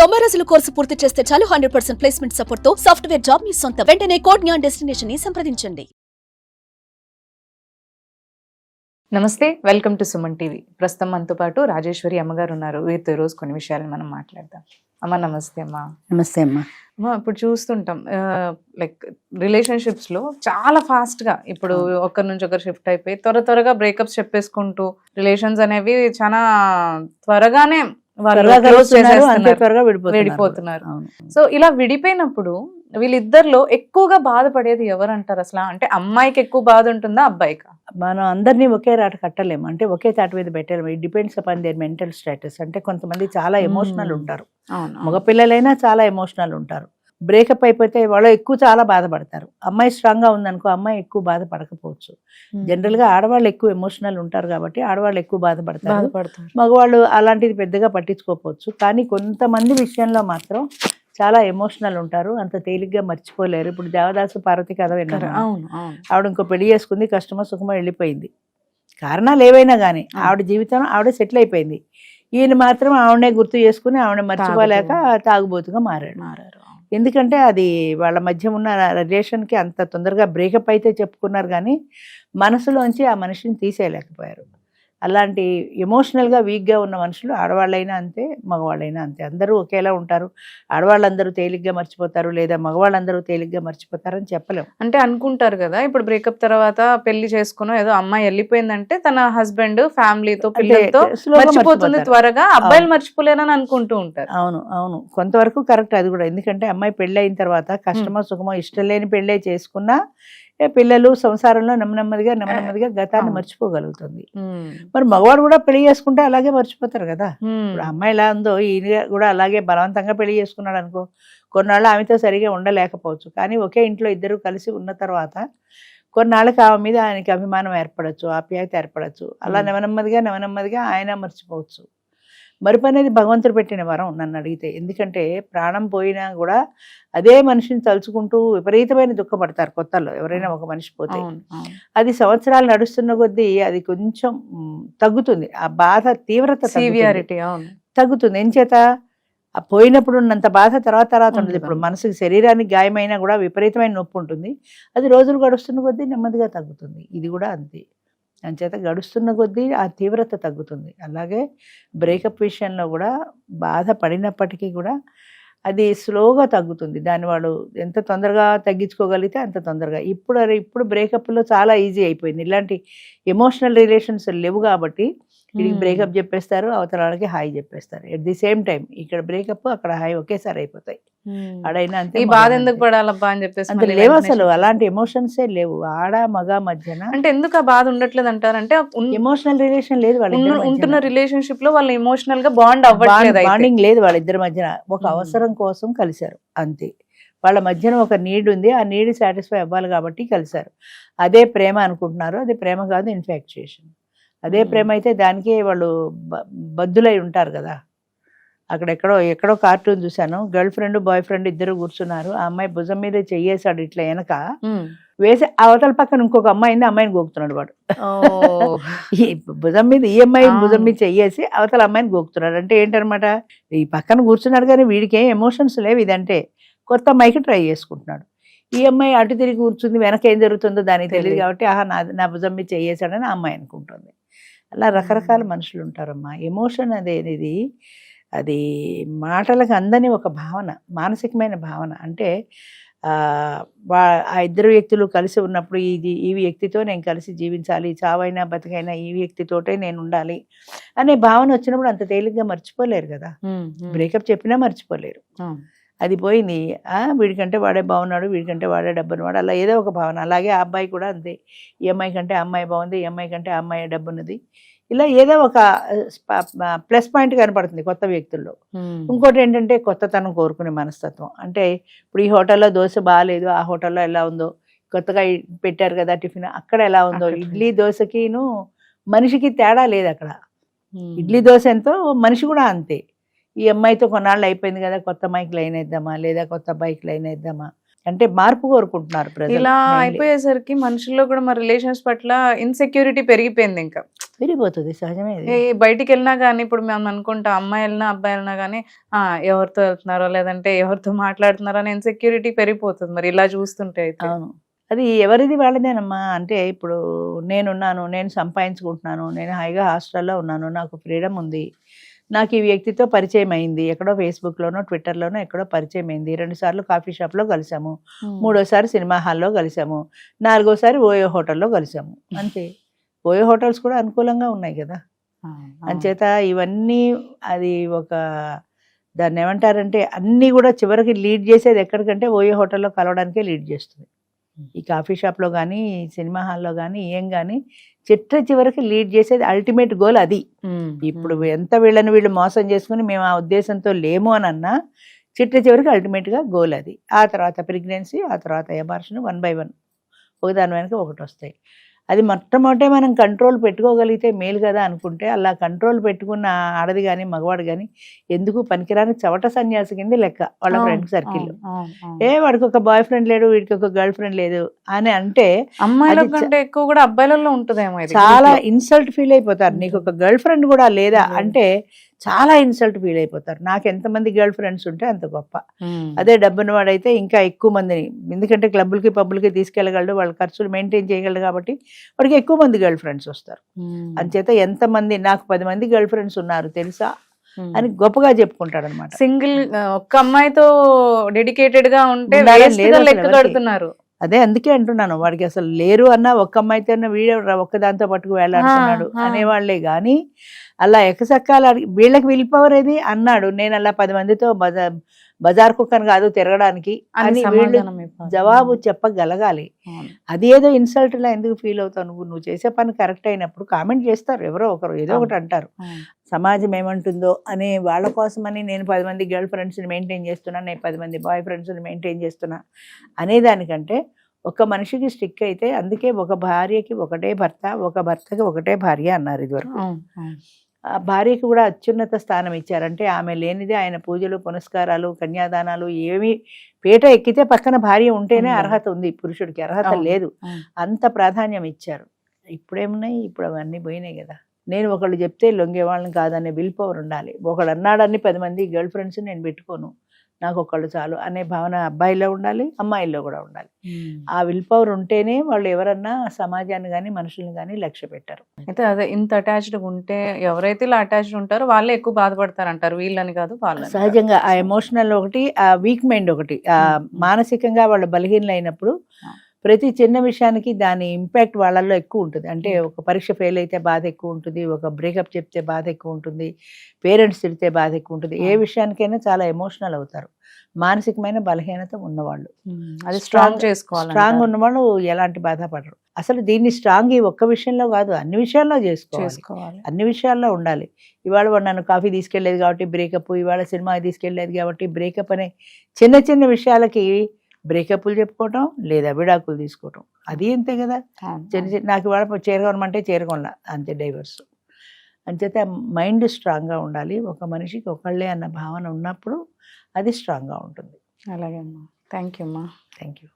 90 రోజుల కోర్సు పూర్తి చేస్తే చాలు 100% ప్లేస్మెంట్ సపోర్ట్ తో సాఫ్ట్వేర్ జాబ్ మీ సొంతం. వెంటనే కోడ్ జ్ఞాన్ డెస్టినేషన్ ని సంప్రదించండి. నమస్తే, వెల్కమ్ టు సుమన్ టీవీ. ప్రస్తుతం మనతో పాటు రాజేశ్వరి అమ్మగారు ఉన్నారు. వీరితో ఈరోజు కొన్ని విషయాలు మనం మాట్లాడదాం. అమ్మ నమస్తే. అమ్మా నమస్తే అమ్మా. అమ్మా, ఇప్పుడు చూస్తుంటాం లైక్ రిలేషన్షిప్స్ లో చాలా ఫాస్ట్ గా ఇప్పుడు ఒకరి నుంచి ఒకరు షిఫ్ట్ అయిపోయి త్వరగా బ్రేకప్స్ చెప్పేసుకుంటూ రిలేషన్స్ అనేవి చాలా త్వరగానే విడిపోతున్నారు. సో ఇలా విడిపోయినప్పుడు వీళ్ళిద్దరిలో ఎక్కువగా బాధపడేది ఎవరు అంటారు అసలు? అంటే అమ్మాయికి ఎక్కువ బాధ ఉంటుందా, అబ్బాయికా? మనం అందరినీ ఒకే రాట కట్టలేము, అంటే ఒకే తాటి మీద పెట్టలేము. It depends upon there mental status. అంటే కొంతమంది చాలా ఎమోషనల్ ఉంటారు, మగపిల్లలైనా చాలా ఎమోషనల్ ఉంటారు. బ్రేకప్ అయిపోతే వాళ్ళు ఎక్కువ చాలా బాధపడతారు. అమ్మాయి స్ట్రాంగ్ గా ఉందనుకో, అమ్మాయి ఎక్కువ బాధపడకపోవచ్చు. జనరల్ గా ఆడవాళ్ళు ఎక్కువ ఎమోషనల్ ఉంటారు కాబట్టి ఆడవాళ్ళు ఎక్కువ బాధపడతారు. మగవాళ్ళు అలాంటిది పెద్దగా పట్టించుకోకపోవచ్చు. కానీ కొంతమంది విషయంలో మాత్రం చాలా ఎమోషనల్ ఉంటారు, అంత తేలిగ్గా మర్చిపోలేరు. ఇప్పుడు దేవదాసు పార్వతి కథ విన్నారు. ఆవిడ ఇంకో పెళ్లి చేసుకుంది, కష్టమో సుఖమో వెళ్ళిపోయింది. కారణాలు ఏవైనా కానీ ఆవిడ జీవితం ఆవిడ సెటిల్ అయిపోయింది. ఈయన మాత్రం ఆవిడనే గుర్తు చేసుకుని ఆవిడ మర్చిపోలేక తాగుబోతుగా మారారు. ఎందుకంటే అది వాళ్ళ మధ్య ఉన్న రిలేషన్కి అంత తొందరగా బ్రేకప్ అయితే చెప్పుకున్నారు, కానీ మనసులోంచి ఆ మనిషిని తీసేయలేకపోయారు. అలాంటి ఎమోషనల్గా వీక్గా ఉన్న మనుషులు ఆడవాళ్ళైనా అంతే, మగవాళ్ళైనా అంతే. అందరూ ఒకేలా ఉంటారు. ఆడవాళ్ళందరూ తేలిగ్గా మర్చిపోతారు, లేదా మగవాళ్ళందరూ తేలిగ్గా మర్చిపోతారని చెప్పలేము. అంటే అనుకుంటారు కదా, ఇప్పుడు బ్రేకప్ తర్వాత పెళ్లి చేసుకున్న ఏదో అమ్మాయి వెళ్ళిపోయిందంటే తన హస్బెండ్ ఫ్యామిలీతో పిల్లలతో మర్చిపోతుంది త్వరగా, అబ్బాయిలు మర్చిపోలేరని అనుకుంటూ ఉంటారు. అవును, కొంతవరకు కరెక్ట్ అది కూడా. ఎందుకంటే అమ్మాయి పెళ్ళి అయిన తర్వాత కష్టమో సుఖమో ఇష్టం లేని పెళ్ళే చేసుకున్నా పిల్లలు సంసారంలో నెమ్మదిగా గతాన్ని మర్చిపోగలుగుతుంది. మరి మగవాడు కూడా పెళ్లి చేసుకుంటే అలాగే మర్చిపోతారు కదా. ఇప్పుడు అమ్మాయి ఎలా ఉందో ఈయన కూడా అలాగే బలవంతంగా పెళ్లి చేసుకున్నాడు అనుకో, కొన్నాళ్ళు ఆమెతో సరిగా ఉండలేకపోవచ్చు. కానీ ఒకే ఇంట్లో ఇద్దరు కలిసి ఉన్న తర్వాత కొన్నాళ్ళకి ఆమె మీద ఆయనకి అభిమానం ఏర్పడచ్చు, ఆప్యాయత ఏర్పడచ్చు. అలా నెమ్మదిగా ఆయన మర్చిపోవచ్చు. మరుపు అనేది భగవంతుడు పెట్టిన వరం నన్ను అడిగితే. ఎందుకంటే ప్రాణం పోయినా కూడా అదే మనిషిని తలుచుకుంటూ విపరీతమైన దుఃఖపడతారు కొత్తలో. ఎవరైనా ఒక మనిషి పోతే అది సంవత్సరాలు నడుస్తున్న కొద్దీ అది కొంచెం తగ్గుతుంది, ఆ బాధ తీవ్రత తగ్గుతుంది. ఎంచేత ఆ పోయినప్పుడు ఉన్నంత బాధ తర్వాత ఉంటుంది. ఇప్పుడు మనసుకి శరీరానికి గాయమైనా కూడా విపరీతమైన నొప్పి ఉంటుంది, అది రోజులు గడుస్తున్న కొద్దీ నెమ్మదిగా తగ్గుతుంది. ఇది కూడా అంతే, అంచేత గడుస్తున్న కొద్దీ ఆ తీవ్రత తగ్గుతుంది. అలాగే బ్రేకప్ విషయంలో కూడా బాధ పడినప్పటికీ కూడా అది స్లోగా తగ్గుతుంది. దాన్ని వాడు ఎంత తొందరగా తగ్గించుకోగలిగితే అంత తొందరగా. ఇప్పుడు బ్రేకప్లో చాలా ఈజీ అయిపోయింది. ఇలాంటి ఎమోషనల్ రిలేషన్స్ లేవు కాబట్టి వీడికి బ్రేకప్ చెప్పేస్తారు, అవతల వాళ్ళకి హాయ్ చెప్పేస్తారు. ఎట్ ది సేమ్ టైం ఇక్కడ బ్రేకప్ అక్కడ హాయ్ ఒకేసారి అయిపోతాయి. ఆడైనా అంతే. ఈ బాధ ఎందుకు పడాలబ్బా అని చెప్పేసి అంత లేవు, అసలు అలాంటి ఎమోషన్సే లేవు ఆడ మగ మధ్యన. అంటే ఎందుకు ఆ బాధ ఉండట్లేదు అంటారంటే ఎమోషనల్ రిలేషన్ లేదు వాళ్ళ ఉంటున్న రిలేషన్షిప్ లో వాళ్ళు ఎమోషనల్ గా బాండింగ్ లేదు వాళ్ళిద్దరి మధ్యన. ఒక అవసరం కోసం కలిశారు అంతే. వాళ్ళ మధ్యన ఒక నీడ్ ఉంది, ఆ నీడ్ సాటిస్ఫై అవ్వాలి కాబట్టి కలిశారు. అదే ప్రేమ అనుకుంటున్నారు, అది ప్రేమ కాదు, ఇన్ఫాక్చుయేషన్. అదే ప్రేమ అయితే దానికే వాళ్ళు బద్దులై ఉంటారు కదా. ఎక్కడో కార్టూన్ చూశాను, గర్ల్ ఫ్రెండ్ బాయ్ ఫ్రెండ్ ఇద్దరు కూర్చున్నారు. ఆ అమ్మాయి భుజం మీద చెయ్యేశాడు ఇట్లా వెనక వేసి, అవతల పక్కన ఇంకొక అమ్మాయిని గోకుతున్నాడు వాడు. ఈ భుజం మీద ఈ అమ్మాయి భుజం మీద చెయ్యేసి అవతల అమ్మాయిని గోకుతున్నాడు. అంటే ఏంటనమాట, ఈ పక్కన కూర్చున్నాడు కానీ వీడికి ఏం ఎమోషన్స్ లేవు. ఇదంటే కొత్త అమ్మాయికి ట్రై చేసుకుంటున్నాడు. ఈ అమ్మాయి అటు తిరిగి కూర్చుంది, వెనక ఏం జరుగుతుందో దానికి తెలియదు కాబట్టి ఆహా నా భుజం మీద చెయ్యేశాడని ఆ అమ్మాయి అనుకుంటుంది. అలా రకరకాల మనుషులు ఉంటారమ్మా. ఎమోషన్ అనేది అది మాటలకు అందని ఒక భావన, మానసికమైన భావన. అంటే ఆ ఇద్దరు వ్యక్తులు కలిసి ఉన్నప్పుడు ఈ వ్యక్తితో నేను కలిసి జీవించాలి, చావైనా బతికైనా ఈ వ్యక్తితోటే నేను ఉండాలి అనే భావన వచ్చినప్పుడు అంత తేలిగ్గా మర్చిపోలేరు కదా. బ్రేకప్ చెప్పినా మర్చిపోలేరు. అది పోయింది, వీడికంటే వాడే బాగున్నాడు, వీడికంటే వాడే డబ్బున్నవాడు, అలా ఏదో ఒక భావన. అలాగే ఆ అబ్బాయి కూడా అంతే, ఈ అమ్మాయి కంటే ఆ అమ్మాయి బాగుంది, ఈ అమ్మాయి కంటే ఆ అమ్మాయి డబ్బున్నది, ఇలా ఏదో ఒక ప్లస్ పాయింట్ కనపడుతుంది కొత్త వ్యక్తుల్లో. ఇంకోటి ఏంటంటే కొత్తతనం కోరుకునే మనస్తత్వం. అంటే ఇప్పుడు ఈ హోటల్లో దోశ బాగాలేదు, ఆ హోటల్లో ఎలా ఉందో, కొత్తగా పెట్టారు కదా టిఫిన్, అక్కడ ఎలా ఉందో. ఇడ్లీ దోశకిను మనిషికి తేడా లేదు అక్కడ. ఇడ్లీ దోశ ఎంతో మనిషి కూడా అంతే. ఈ అమ్మాయితో కొన్నాళ్ళు అయిపోయింది కదా, కొత్త అమ్మాయికి లైన్ వేద్దామా, లేదా కొత్త అబ్బాయికి లైన్ వేద్దామా, అంటే మార్పు కోరుకుంటున్నారు ప్రజలు. ఇలా mainly. అయిపోయేసరికి మనుషుల్లో కూడా మరి రిలేషన్స్ పట్ల ఇన్సెక్యూరిటీ పెరిగిపోయింది. ఇంకా పెరిగిపోతుంది, సహజమే ఇది. బయటికి వెళ్ళినా కానీ ఇప్పుడు మేము అనుకుంటాం అమ్మాయి వెళ్ళినా అబ్బాయి వెళ్ళినా కానీ ఎవరితో వెళ్తున్నారో లేదంటే ఎవరితో మాట్లాడుతున్నారో అని ఇన్సెక్యూరిటీ పెరిగిపోతుంది మరి ఇలా చూస్తుంటే అయితే. అవును, అది ఎవరిది వాళ్ళదేనమ్మా. అంటే ఇప్పుడు నేనున్నాను, నేను సంపాదించుకుంటున్నాను, నేను హాయిగా హాస్టల్లో ఉన్నాను, నాకు ఫ్రీడమ్ ఉంది, నాకు ఈ వ్యక్తితో పరిచయం అయింది, ఎక్కడో ఫేస్బుక్లోనో ట్విట్టర్లోనో ఎక్కడో పరిచయం అయింది, 2 సార్లు కాఫీ షాప్లో కలిసాము, 3ఓసారి సినిమా హాల్లో కలిసాము, 4ఓసారి ఓయో హోటల్లో కలిసాము, అంతే. ఓయో హోటల్స్ కూడా అనుకూలంగా ఉన్నాయి కదా. అంచేత ఇవన్నీ అది ఒక దాన్ని ఏమంటారంటే అన్నీ కూడా చివరికి లీడ్ చేసేది ఎక్కడికంటే ఓయో హోటల్లో కలవడానికే లీడ్ చేస్తుంది. ఈ కాఫీ షాప్లో కానీ సినిమా హాల్లో కానీ ఏం కానీ చివరికి లీడ్ చేసేది అల్టిమేట్ గోల్ అది. ఇప్పుడు ఎంత వీళ్ళు మోసం చేసుకుని మేము ఆ ఉద్దేశంతో లేము అని అన్నా చివరికి అల్టిమేట్గా గోల్ అది. ఆ తర్వాత ప్రెగ్నెన్సీ, ఆ తర్వాత అబార్షన్, 1 by 1 ఒకదాని వెనక ఒకటి వస్తాయి. అది మొట్టమొదటే మనం కంట్రోల్ పెట్టుకోగలిగితే మేలు కదా అనుకుంటే, అలా కంట్రోల్ పెట్టుకున్న ఆడది కానీ మగవాడు కానీ ఎందుకు పనికిరాని చవట సన్యాసి కింద లెక్క వాళ్ళ ఫ్రెండ్ సర్కిల్లో. వాడికి ఒక బాయ్ ఫ్రెండ్ లేడు, వీడికి ఒక గర్ల్ ఫ్రెండ్ లేదు అని అంటే అమ్మాయిల కంటే ఎక్కువ కూడా అబ్బాయిలలో ఉంటుందేమో. చాలా ఇన్సల్ట్ ఫీల్ అయిపోతారు. నీకు ఒక గర్ల్ ఫ్రెండ్ కూడా లేదా అంటే చాలా ఇన్సల్ట్ ఫీల్ అయిపోతారు. నాకు ఎంతమంది గర్ల్ ఫ్రెండ్స్ ఉంటే అంత గొప్ప. అదే డబ్బున్న వాడైతే ఇంకా ఎక్కువ మందిని, ఎందుకంటే క్లబ్బులకి పబ్బులకి తీసుకెళ్ళగలడు, వాళ్ళ ఖర్చులు మెయింటైన్ చేయగలడు కాబట్టి వాడికి ఎక్కువ మంది గర్ల్ ఫ్రెండ్స్ వస్తారు. అంచేత ఎంతమంది నాకు 10 మంది గర్ల్ ఫ్రెండ్స్ ఉన్నారు తెలుసా అని గొప్పగా చెప్పుకుంటాడు అనమాట. సింగిల్ ఒక్క అమ్మాయితో డెడికేటెడ్ గా ఉంటే లెక్క కడుతున్నారు. అదే అందుకే అంటున్నాను, వాడికి అసలు లేరు అన్న ఒక్క అమ్మాయితో వీడే ఒక్కదాంతో పట్టుకు వేలాడుతున్నాడు అనేవాళ్లే గాని అలా ఎకసక్కాల వీళ్ళకి విల్ ఏది అన్నాడు. నేను అలా 10 మందితో బజార్ కుక్కను కాదు తిరగడానికి అని వీళ్ళు జవాబు చెప్పగలగాలి. అది ఏదో ఇన్సల్ట్ లా ఎందుకు ఫీల్ అవుతావు? నువ్వు చేసే పని కరెక్ట్ అయినప్పుడు కామెంట్ చేస్తారు, ఎవరో ఒకరు ఏదో ఒకటి అంటారు. సమాజం ఏమంటుందో అనే వాళ్ళ కోసమని నేను 10 మంది గర్ల్ ఫ్రెండ్స్ని మెయింటైన్ చేస్తున్నా, నేను 10 మంది బాయ్ ఫ్రెండ్స్ని మెయింటైన్ చేస్తున్నా అనేదానికంటే ఒక మనిషికి స్టిక్ అయితే, అందుకే ఒక భార్యకి ఒకటే భర్త, ఒక భర్తకి ఒకటే భార్య అన్నారు ఇదివరకు. ఆ భార్యకి కూడా అత్యున్నత స్థానం ఇచ్చారంటే ఆమె లేనిదే ఆయన పూజలు పునస్కారాలు కన్యాదానాలు ఏమి పీట ఎక్కితే పక్కన భార్య ఉంటేనే అర్హత ఉంది, పురుషుడికి అర్హత లేదు. అంత ప్రాధాన్యం ఇచ్చారు. ఇప్పుడేమున్నాయి? ఇప్పుడు అవన్నీ పోయినాయి కదా. నేను ఒకళ్ళు చెప్తే లొంగే వాళ్ళని కాదనే విల్ పవర్ ఉండాలి. ఒకడు అన్నాడని 10 మంది గర్ల్ ఫ్రెండ్స్ నేను పెట్టుకోను, నాకు ఒకళ్ళు చాలు అనే భావన అబ్బాయిల్లో ఉండాలి, అమ్మాయిల్లో కూడా ఉండాలి. ఆ విల్ పవర్ ఉంటేనే వాళ్ళు ఎవరన్నా సమాజాన్ని కానీ మనుషుల్ని కానీ లక్ష్య పెట్టారు. అయితే అదే ఇంత అటాచ్డ్ ఉంటే ఎవరైతే ఇలా అటాచ్డ్ ఉంటారో వాళ్ళే ఎక్కువ బాధపడతారు అంటారు, వీళ్ళని కాదు వాళ్ళని. సహజంగా ఆ ఎమోషనల్ ఒకటి, ఆ వీక్ మైండ్ ఒకటి, ఆ మానసికంగా వాళ్ళు బలహీనలు అయినప్పుడు ప్రతి చిన్న విషయానికి దాని ఇంపాక్ట్ వాళ్ళల్లో ఎక్కువ ఉంటుంది. అంటే ఒక పరీక్ష ఫెయిల్ అయితే బాధ ఎక్కువ ఉంటుంది, ఒక బ్రేకప్ చెప్తే బాధ ఎక్కువ ఉంటుంది, పేరెంట్స్ తిడితే బాధ ఎక్కువ ఉంటుంది. ఏ విషయానికైనా చాలా ఎమోషనల్ అవుతారు మానసికమైన బలహీనత ఉన్నవాళ్ళు. అది స్ట్రాంగ్ చేసుకోవాలి. స్ట్రాంగ్ ఉన్నవాళ్ళు ఎలాంటి బాధపడరు. అసలు దీన్ని స్ట్రాంగ్ ఈ ఒక్క విషయంలో కాదు, అన్ని విషయాల్లో చేసుకోవాలి, అన్ని విషయాల్లో ఉండాలి. ఇవాళ వాడు నన్ను కాఫీ తీసుకెళ్లేదు కాబట్టి బ్రేకప్, ఇవాళ సినిమా తీసుకెళ్లేదు కాబట్టి బ్రేకప్ అనే చిన్న చిన్న విషయాలకి బ్రేకప్లు చెప్పుకోవటం లేదా విడాకులు తీసుకోవటం, అది అంతే కదా. నాకు ఇవాళ చేరుకోనమంటే చేరుకోనలా, అంతే డైవర్స్. అంచేత మైండ్ స్ట్రాంగ్గా ఉండాలి. ఒక మనిషికి ఒకళ్ళే అన్న భావన ఉన్నప్పుడు అది స్ట్రాంగ్గా ఉంటుంది. అలాగే అమ్మా, థ్యాంక్ యూ అమ్మా. Thank you.